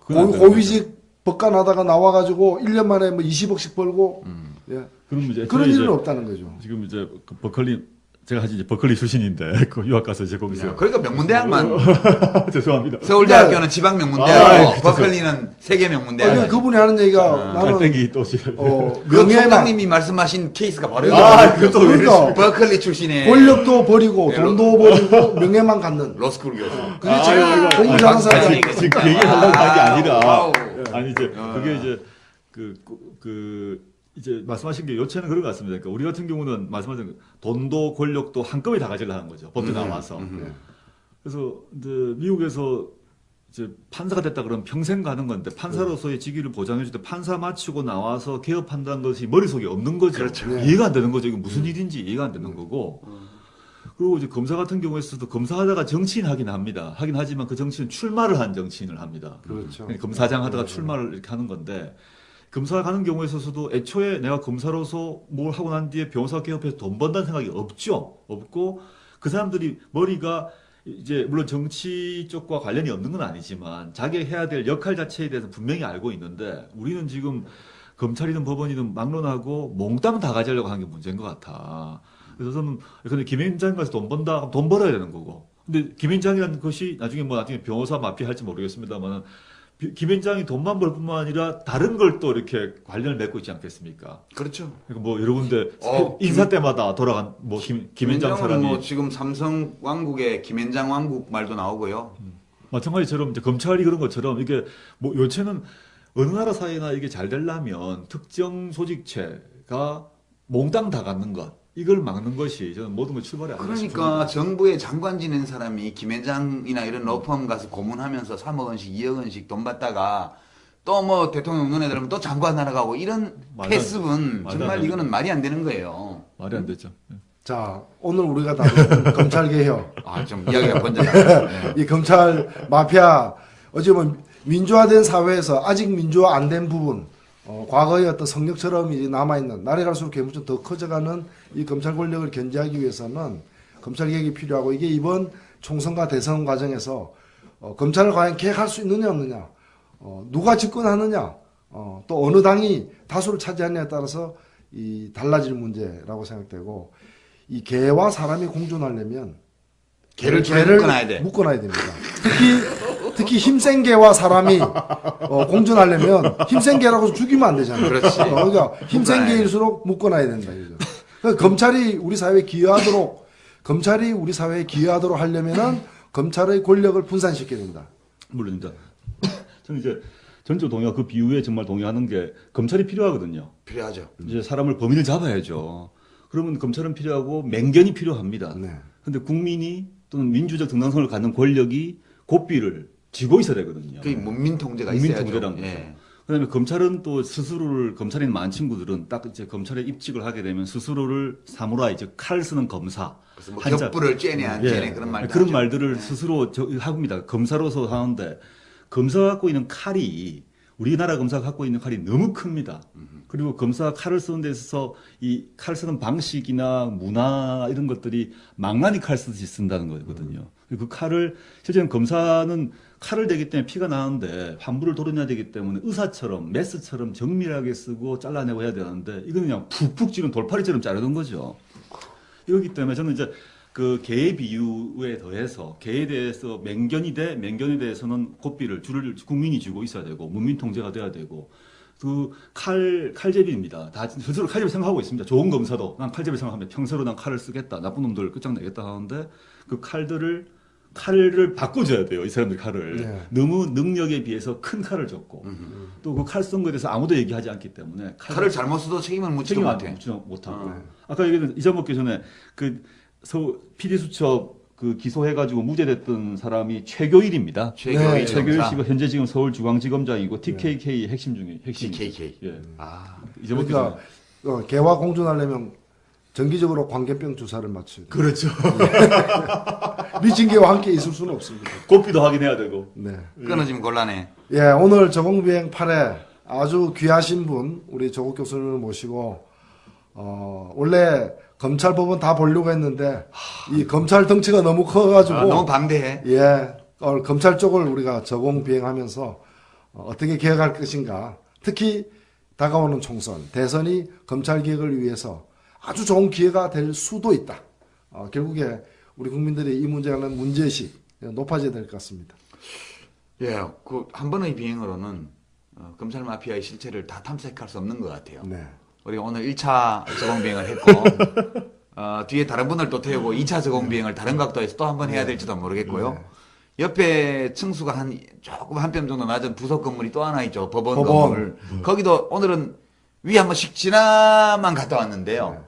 그건 안 고위직 법관 하다가 나와가지고 1년 만에 뭐 20억씩 벌고 예. 그럼 이제 그런 저희 일은 이제 없다는 거죠. 지금 이제 그 버클리 제가 사실 이제 버클리 출신인데 그 유학 가서 이제 거기서 그러니까 명문대학만 죄송합니다. 서울대학교는 지방 명문대학이고 버클리는 세계 명문대학. 그분이 하는 얘기가 나는 갈땡이 또 지금 그 총장님이 말씀하신 케이스가 바로 그것도 왜 그러니까 버클리 출신의 권력도 버리고 돈도 버리고 명예만 갖는 로스쿨 교수. 그게 제일 공부 잘하는 사람이 지금 그 얘기 하려고 한 게 아니라 와우. 아니 이제 그게 이제 이제 말씀하신 게 요체는 그런 것 같습니다. 그러니까 우리 같은 경우는 말씀하신 돈도 권력도 한꺼번에 다 가지려 하는 거죠. 법대 나와서. 그래서 이제 미국에서 이제 판사가 됐다 그러면 평생 가는 건데 판사로서의 직위를 보장해 줄 때 판사 마치고 나와서 개업한다는 것이 머릿속에 없는 거죠. 그렇죠. 이해가 안 되는 거죠. 이게 무슨 일인지 이해가 안 되는 거고. 그리고 이제 검사 같은 경우에서도 검사하다가 정치인 하긴 합니다. 하긴 하지만 그 정치인 출마를 한 정치인을 합니다. 그렇죠. 검사장 하다가 출마를 이렇게 하는 건데 검사 가는 경우에 있어서도 애초에 내가 검사로서 뭘 하고 난 뒤에 변호사 개업해서 돈 번다는 생각이 없죠. 없고 그 사람들이 머리가 이제 물론 정치 쪽과 관련이 없는 건 아니지만 자기 해야 될 역할 자체에 대해서 분명히 알고 있는데 우리는 지금 검찰이든 법원이든 막론하고 몽땅 다 가지려고 하는 게 문제인 것 같아. 그래서 저는 근데 김앤장 가서 돈 번다 하면 돈 벌어야 되는 거고. 근데 김앤장이라는 것이 나중에 변호사 마피아 할지 모르겠습니다만은 김앤장이 돈만 벌 뿐만 아니라 다른 걸 또 이렇게 관련을 맺고 있지 않겠습니까? 그렇죠. 그러니까 뭐 여러 군데 인사 때마다 돌아간 뭐 김앤장 사람이 뭐 지금 삼성 왕국의 김앤장 왕국 말도 나오고요. 마찬가지처럼 이제 검찰이 그런 것처럼 이게 뭐 요체는 어느 나라 사회나 이게 잘 되려면 특정 조직체가 몽땅 다 갖는 것 이걸 막는 것이 저는 모든 걸 출발이 아니라 그러니까 정부의 장관 지낸 사람이 김앤장이나 이런 로펌 가서 고문하면서 3억 원씩 2억 원씩 돈 받다가 또 뭐 대통령 눈에 들으면 또 장관 날아가고 이런 패습은 정말 이거는 말이 안 되는 거예요. 말이 안 되죠. 자 오늘 우리가 다룬 검찰 개혁 좀 이야기가 번졌다. 이 검찰 마피아 어찌 보면 민주화된 사회에서 아직 민주화 안 된 부분 과거의 어떤 성역처럼 이제 남아있는 날이 갈수록 개무점 더 커져가는 이 검찰 권력을 견제하기 위해서는 검찰 개혁이 필요하고 이게 이번 총선과 대선 과정에서 검찰을 과연 개혁할 수 있느냐 없느냐 누가 집권하느냐 또 어느 당이 다수를 차지하느냐에 따라서 이 달라질 문제라고 생각되고 이 개와 사람이 공존하려면 개를 묶어놔야 돼. 묶어놔야 됩니다. 특히 힘센 개와 사람이 공존하려면 힘센 개라고 죽이면 안 되잖아요. 그렇지. 그러니까 힘센 개일수록 묶어놔야 된다. 이거죠. 그러니까 검찰이 우리 사회에 기여하도록 하려면은 검찰의 권력을 분산시켜야 된다. 물론입니다. 저는 이제 전적으로 동의하고 그 비유에 정말 동의하는 게 검찰이 필요하거든요. 필요하죠. 이제 사람을 범인을 잡아야죠. 그러면 검찰은 필요하고 맹견이 필요합니다. 네. 근데 국민이 또는 민주적 정당성을 갖는 권력이 고삐를 쥐고 있어야 되거든요. 그 문민 통제가 있어야죠. 문민통제라는 거죠. 예. 그다음에 검찰은 또 스스로를 검찰인 많은 친구들은 딱 이제 검찰에 입직을 하게 되면 스스로를 사무라이 즉 칼 쓰는 검사 그래서 뭐 격부를 째네 안 째네 그런 말도 그런 하죠. 말들을 스스로 합니다. 검사로서 하는데 검사가 갖고 있는 칼이 우리나라 검사가 갖고 있는 칼이 너무 큽니다. 그리고 검사가 칼을 쓰는 데 있어서 이 칼 쓰는 방식이나 문화 이런 것들이 망나니 칼 쓰듯이 쓴다는 거거든요. 그 칼을 실제는 검사는 칼을 대기 때문에 피가 나는데 환부를 도려내야 되기 때문에 의사처럼 메스처럼 정밀하게 쓰고 잘라내고 해야 되는데 이거는 그냥 푹푹 찌른 돌팔이처럼 자르는 거죠. 이거기 때문에 저는 이제 그 개의 비유에 더해서 개에 대해서 맹견에 대해서는 고삐를 줄을 국민이 쥐고 있어야 되고 문민 통제가 돼야 되고 그 칼제비입니다. 다 스스로 칼제비 생각하고 있습니다. 좋은 검사도 난 칼제비 생각합니다. 평소로 난 칼을 쓰겠다. 나쁜 놈들 끝장내겠다 하는데 그 칼을 바꿔줘야 돼요. 이 사람들 칼을. 네. 너무 능력에 비해서 큰 칼을 줬고 또 그 칼 쓴 거에 대해서 아무도 얘기하지 않기 때문에 칼을 잘못 써도 책임을 묻지도 책임 안 못해. 못하고. 아까 얘기했던 잊어먹기 전에 그 PD수첩 그 기소해가지고 무죄됐던 사람이 최교일입니다. 최교일 최교일 검사. 씨가 현재 지금 서울중앙지검장이고 TKK 핵심 중에 핵심. TKK. 예. 아, 잊어먹기 그러니까 전에. 개와 공존하려면 정기적으로 광견병 주사를 맞춰야 돼요. 그렇죠. 미친 개와 함께 있을 수는 없습니다. 고삐도 확인해야 되고. 네. 끊어지면 곤란해. 예, 오늘 저공비행 8회 아주 귀하신 분 우리 조국 교수님을 모시고 원래 검찰 법원 다 보려고 했는데 이 검찰 덩치가 너무 커가지고 너무 방대해. 예, 검찰 쪽을 우리가 저공비행하면서 어떻게 개혁할 것인가 특히 다가오는 총선 대선이 검찰 개혁을 위해서 아주 좋은 기회가 될 수도 있다. 결국에 우리 국민들이 이 문제는 문제의식 높아져야 될 것 같습니다. 예, 그 한 번의 비행으로는 검찰 마피아의 실체를 다 탐색할 수 없는 것 같아요. 네. 우리가 오늘 1차 저공 비행을 했고 뒤에 다른 분을 또 태우고 2차 저공 비행을 다른 각도에서 또 한 번 해야 될지도 모르겠고요. 네. 옆에 층수가 조금 한 뼘 정도 낮은 부속 건물이 또 하나 있죠. 법원 법원. 건물. 거기도 오늘은 위에 한 번씩 지나만 갔다 왔는데요.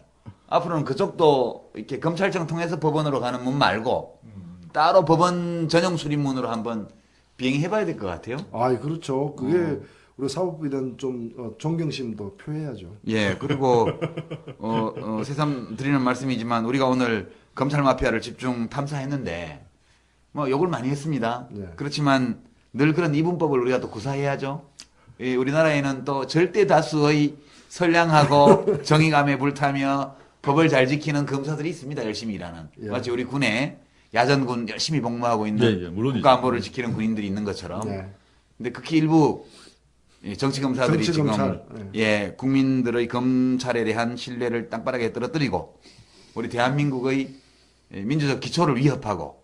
앞으로는 그쪽도 이렇게 검찰청 통해서 법원으로 가는 문 말고 따로 법원 전용 수립문으로 한번 비행해봐야 될 것 같아요. 그렇죠. 그게 우리 사법부에 대한 좀 존경심도 표해야죠. 예, 그리고 새삼 드리는 말씀이지만 우리가 오늘 검찰 마피아를 집중 탐사했는데 뭐 욕을 많이 했습니다. 네. 그렇지만 늘 그런 이분법을 우리가 또 구사해야죠. 우리나라에는 또 절대 다수의 선량하고 정의감에 불타며 법을 잘 지키는 검사들이 있습니다. 열심히 일하는. 예. 마치 우리 군에 야전군 열심히 복무하고 있는 물론이죠. 국가안보를 지키는 군인들이 있는 것처럼. 네. 근데 극히 일부 정치 검사들이 정치 지금 검찰, 예, 국민들의 검찰에 대한 신뢰를 땅바닥에 떨어뜨리고 우리 대한민국의 민주적 기초를 위협하고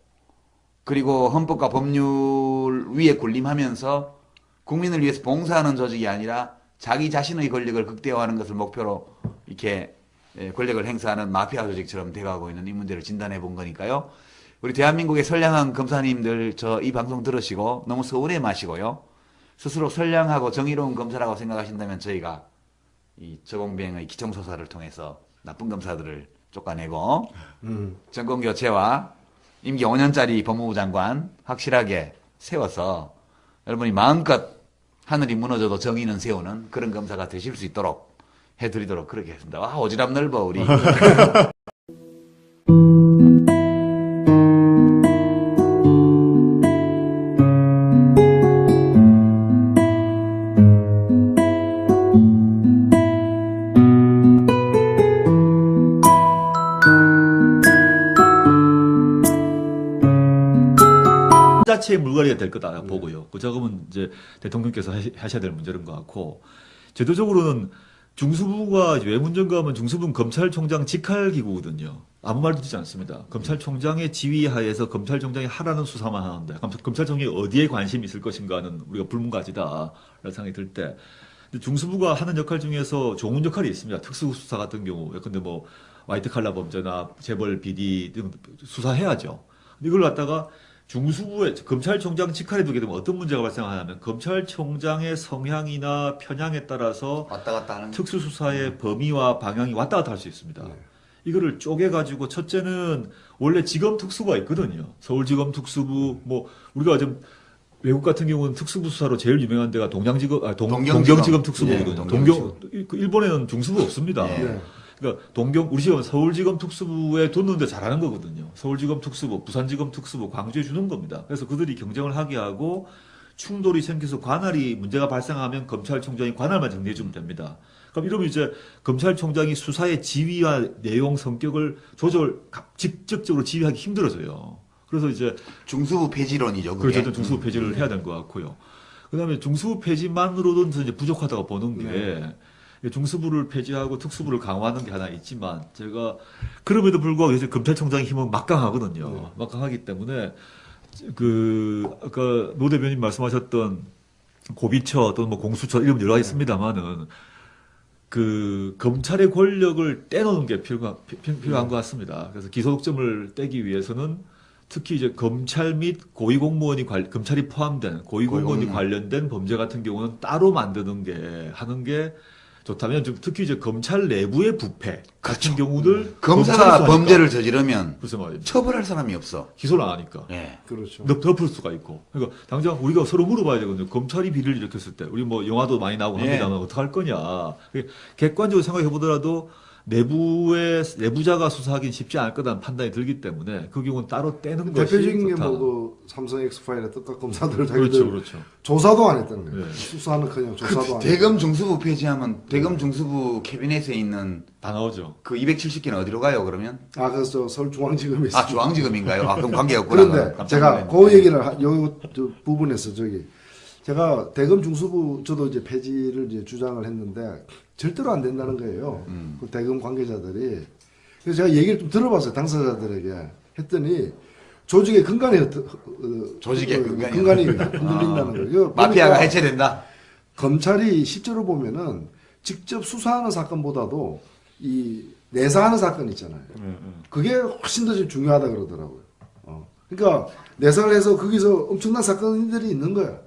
그리고 헌법과 법률 위에 군림하면서 국민을 위해서 봉사하는 조직이 아니라 자기 자신의 권력을 극대화하는 것을 목표로 이렇게 권력을 행사하는 마피아 조직처럼 돼가고 있는 이 문제를 진단해 본 거니까요. 우리 대한민국의 선량한 검사님들 저 이 방송 들으시고 너무 서운해 마시고요. 스스로 선량하고 정의로운 검사라고 생각하신다면 저희가 이 저공비행의 기청소사를 통해서 나쁜 검사들을 쫓아내고 정권교체와 임기 5년짜리 법무부 장관 확실하게 세워서 여러분이 마음껏 하늘이 무너져도 정의는 세우는 그런 검사가 되실 수 있도록 해드리도록 그렇게 했습니다. 와, 오지랖 넓어 우리. 자체의 물갈이가 될 거다 보고요. 그 작업은 이제 대통령께서 하셔야 될 문제인 것 같고, 제도적으로는 중수부가 이제 외문정감은 중수부는 검찰총장 직할기구거든요. 아무 말도 듣지 않습니다. 검찰총장의 지휘 하에서 검찰총장이 하라는 수사만 하는데 검찰총장이 어디에 관심이 있을 것인가는 우리가 불문가지다라는 생각이 들 때, 중수부가 하는 역할 중에서 좋은 역할이 있습니다. 특수수사 같은 경우, 예컨대 뭐 화이트 칼라 범죄나 재벌 비리 등 수사해야죠. 이걸 갖다가 중수부의 검찰총장 직할에 두게 되면 어떤 문제가 발생하냐면 검찰총장의 성향이나 편향에 따라서 왔다 갔다 하는 특수수사의 범위와 방향이 왔다 갔다 할 수 있습니다. 이거를 쪼개가지고 첫째는 원래 지검 특수부가 있거든요. 서울지검 특수부, 뭐 우리가 좀 외국 같은 경우는 특수부 수사로 제일 유명한 데가 동경지검 특수부거든요. 예, 동경 일본에는 중수부 없습니다. 예. 그러니까 우리 지금 서울지검 특수부에 뒀는데 잘하는 거거든요. 서울지검 특수부, 부산지검 특수부, 광주에 주는 겁니다. 그래서 그들이 경쟁을 하게 하고 충돌이 생겨서 관할이 문제가 발생하면 검찰총장이 관할만 정리해주면 됩니다. 그럼 이러면 이제 검찰총장이 수사의 지휘와 내용, 성격을 직접적으로 지휘하기 힘들어져요. 그래서 이제 중수부 폐지론이죠. 그게. 그렇죠. 중수부 폐지를 해야 되는 것 같고요. 그다음에 중수부 폐지만으로도 이제 부족하다고 보는 게 중수부를 폐지하고 특수부를 강화하는 게 하나 있지만 제가 그럼에도 불구하고 요새 검찰총장의 힘은 막강하거든요. 막강하기 때문에 아까 노 대변인 말씀하셨던 고비처 또는 뭐 공수처 이런 여러 가지 있습니다만은 검찰의 권력을 떼놓는 게 필요한 것 같습니다. 그래서 기소독점을 떼기 위해서는 특히 이제 검찰 및 고위공무원이 검찰이 포함된 고위공무원이 관련된 범죄 같은 경우는 따로 하는 게 좋다면 특히 이제 검찰 내부의 부패 같은 경우들 검사가 범죄를 저지르면 그래서 말입니다. 처벌할 사람이 없어. 기소를 안 하니까. 예. 그렇죠. 덮을 수가 있고. 그러니까 당장 우리가 서로 물어봐야 되거든요. 검찰이 비리를 일으켰을 때 우리 뭐 영화도 많이 나오고 합니다만 어떡할 거냐. 객관적으로 생각해 보더라도 내부자가 수사하기는 쉽지 않을 거라는 판단이 들기 때문에 그 경우는 따로 떼는 것이 대표적인 게 좋다. 뭐 삼성 엑스파일의 뜻과 검사들 자기들 그렇죠. 조사도 안 했다는 거예요. 네. 수사는 그냥 조사도 안 대검 중수부 폐지하면 대검 중수부 캐비넷에 있는 다 나오죠. 그 270개는 어디로 가요 그러면? 그래서 서울중앙지검에 있어요. 중앙지검인가요? 그럼 관계가 없구나. 그런데 제가 그 얘기를 요 부분에서 제가 대검 중수부 저도 이제 폐지를 이제 주장을 했는데 절대로 안 된다는 거예요. 그 대검 관계자들이 그래서 제가 얘기를 좀 들어봤어요. 당사자들에게. 했더니 조직의 근간이 조직의 근간이 흔들린다는 거예요. 마피아가 보니까 해체된다. 검찰이 실제로 보면은 직접 수사하는 사건보다도 이 내사하는 사건 있잖아요. 그게 훨씬 더 지금 중요하다 그러더라고요. 그러니까 내사를 해서 거기서 엄청난 사건들이 있는 거야.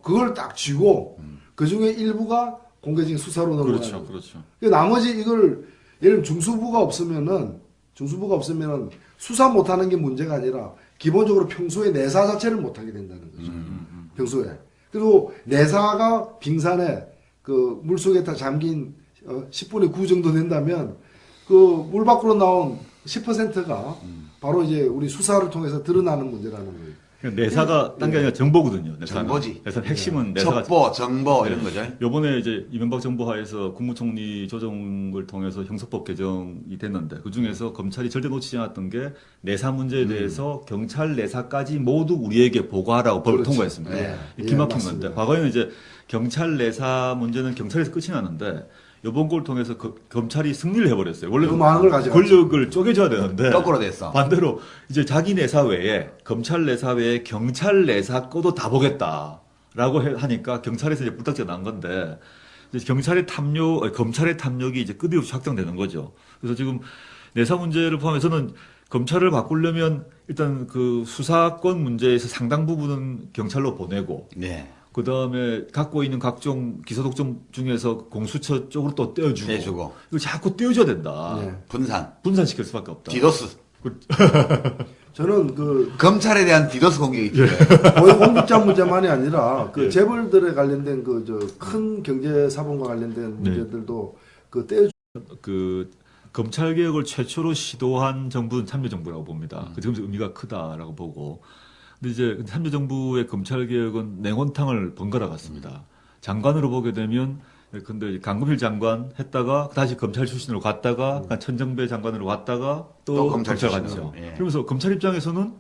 그걸 딱 쥐고 그 중에 일부가 공개적인 수사로 넘어가는 그렇죠, 거예요. 그렇죠. 나머지 이걸 예를 들면 중수부가 없으면은 수사 못하는 게 문제가 아니라 기본적으로 평소에 내사 자체를 못하게 된다는 거죠. 평소에. 그리고 내사가 빙산에 그 물속에 다 잠긴 10분의 9 정도 된다면 그 물 밖으로 나온 10%가 바로 이제 우리 수사를 통해서 드러나는 문제라는 거예요. 내사가 딴 게 아니라 정보거든요. 내사는. 정보지. 내사 핵심은 내사가 첩보, 정보 이런 거죠. 요번에 이제 이명박 정부 하에서 국무총리 조정을 통해서 형사법 개정이 됐는데 그 중에서 검찰이 절대 놓치지 않았던 게 내사 문제에 대해서 경찰 내사까지 모두 우리에게 보고하라고 법을 그렇죠. 통과했습니다. 네. 기막힌 예, 건데 과거에는 이제 경찰 내사 문제는 경찰에서 끝이 나는데 이번 걸 통해서 검찰이 승리를 해버렸어요. 원래 너무 많은 걸 가져갔죠. 권력을 쪼개줘야 되는데 거꾸로 됐어. 반대로 이제 자기 내사 외에 검찰 내사 외에 경찰 내사 거도 다 보겠다라고 하니까 경찰에서 이제 불딱지가 난 건데 이제 검찰의 탐욕이 이제 끝없이 확장되는 거죠. 그래서 지금 내사 문제를 포함해서는 검찰을 바꾸려면 일단 그 수사권 문제에서 상당 부분은 경찰로 보내고 네. 그 다음에 갖고 있는 각종 기소독점 중에서 공수처 쪽으로 또 떼어주고. 떼주고. 이거 자꾸 떼어줘야 된다. 네. 분산시킬 수밖에 없다. 디도스. 저는 그 검찰에 대한 디도스 공격이 필요해요. 거의 공직자 문제만이 아니라 그 예. 재벌들에 관련된 그 저 큰 경제 사범과 관련된 문제들도 그 떼어 그 검찰 개혁을 최초로 시도한 정부는 참여정부라고 봅니다. 그 점에서 의미가 크다라고 보고. 근데 이제 참여정부의 검찰 개혁은 냉온탕을 번갈아 갔습니다. 장관으로 보게 되면 근데 강금실 장관 했다가 다시 검찰 출신으로 갔다가 천정배 장관으로 갔다가 또 검찰 출신으로. 갔죠. 예. 그러면서 검찰 입장에서는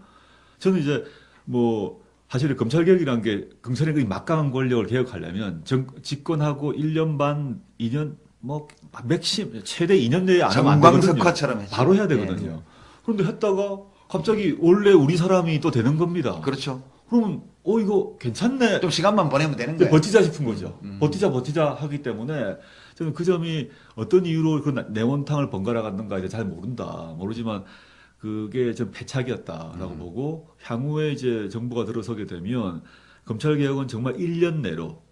저는 이제 뭐 사실 검찰 개혁이라는 게 검찰의 그 막강한 권력을 개혁하려면 집권하고 1년 반, 2년 뭐 맥심 최대 2년 내에 안 하면 안 되거든요. 정광석화처럼 했죠. 바로 해야 되거든요. 그런데 했다가 갑자기 원래 우리 사람이 또 되는 겁니다. 그렇죠. 그러면 이거 괜찮네. 좀 시간만 보내면 되는 거예요. 버티자 싶은 거죠. 버티자 하기 때문에 저는 그 점이 어떤 이유로 그 내원탕을 번갈아 갔는가 이제 잘 모르지만 그게 좀 패착이었다라고 보고 향후에 이제 정부가 들어서게 되면 검찰 개혁은 정말 1년 내로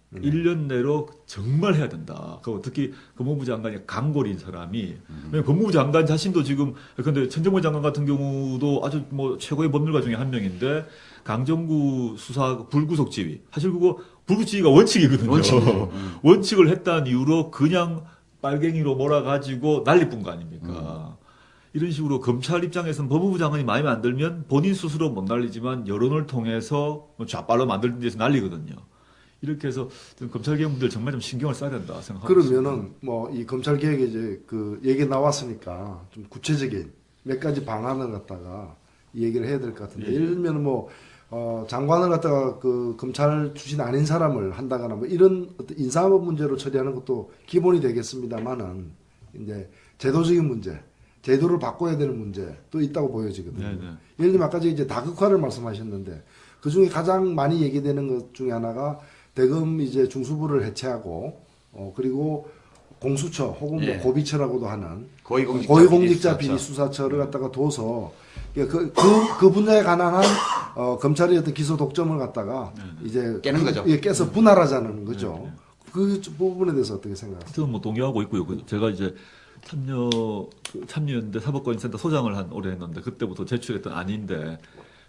정말 해야 된다. 특히 법무부 장관이 강골인 사람이 왜냐면 법무부 장관 자신도 지금 근데 천정배 장관 같은 경우도 아주 뭐 최고의 법률가 중에 한 명인데 강정구 수사 불구속 지휘 사실 그거 불구속 지휘가 원칙이거든요. 원칙을 했다는 이유로 그냥 빨갱이로 몰아가지고 난리뿐 거 아닙니까? 이런 식으로 검찰 입장에서는 법무부 장관이 마음에 안 들면 본인 스스로 못 날리지만 여론을 통해서 좌빨로 만들는 데서 날리거든요. 이렇게 해서 검찰 개혁 문제를 정말 좀 신경을 써야 된다 생각합니다. 그러면은 뭐 이 검찰 개혁에 이제 그 얘기 나왔으니까 좀 구체적인 몇 가지 방안을 갖다가 이 얘기를 해야 될 것 같은데 예. 예를 들면 뭐 장관을 갖다가 그 검찰 출신 아닌 사람을 한다거나 뭐 이런 어떤 인사법 문제로 처리하는 것도 기본이 되겠습니다만은 이제 제도적인 문제, 제도를 바꿔야 되는 문제도 있다고 보여지거든요. 네네. 예를 들면 아까 이제 다극화를 말씀하셨는데 그 중에 가장 많이 얘기되는 것 중에 하나가 대검 이제 중수부를 해체하고 그리고 공수처 혹은 예. 뭐 고비처라고도 하는 고위공직자 비리수사처를 갖다가 둬서 그 분야에 관한 한 검찰의 어떤 기소 독점을 갖다가 이제 깨는 거죠. 예, 깨서 분할하자는 거죠. 그 부분에 대해서 어떻게 생각하세요? 저는 뭐 동의하고 있고요. 제가 이제 참여연대 사법권센터 소장을 한 오래 했는데 그때부터 제출했던 안인데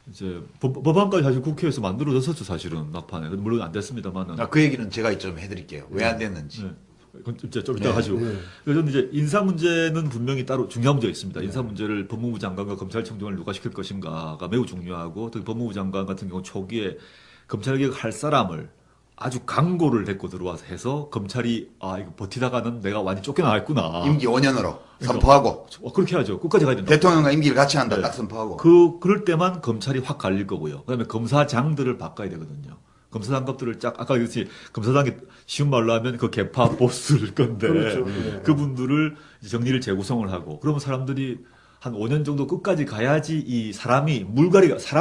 이제 법안까지 사실 국회에서 만들어졌었죠 사실은 막판에 물론 안 됐습니다만은 그 얘기는 제가 좀 해드릴게요. 왜 안 됐는지. 네. 그건 좀 이따 가지고. 네. 그래서 저는 이제 인사 문제는 분명히 따로 중요한 문제가 있습니다. 인사 문제를 법무부 장관과 검찰총장을 누가 시킬 것인가가 매우 중요하고 특히 법무부 장관 같은 경우 초기에 검찰 개혁할 사람을 아주 강고를 데리고 들어와서 해서 검찰이 이거 버티다가는 내가 완전히 쫓겨나겠구나. 임기 5년으로 선포하고 그렇게 하죠. 끝까지 가야 된다. 대통령과 임기를 같이 한다 네. 딱 선포하고. 그럴 때만 검찰이 확 갈릴 거고요. 그다음에 검사장들을 바꿔야 되거든요. 검사장급들을 아까 그랬지 검사장이 쉬운 말로 하면 그 개파 보스일 건데 그렇죠. 네. 그분들을 이제 정리를 재구성을 하고 그러면 사람들이 한 5년 정도 끝까지 가야지 이 사람이 물갈이가 사람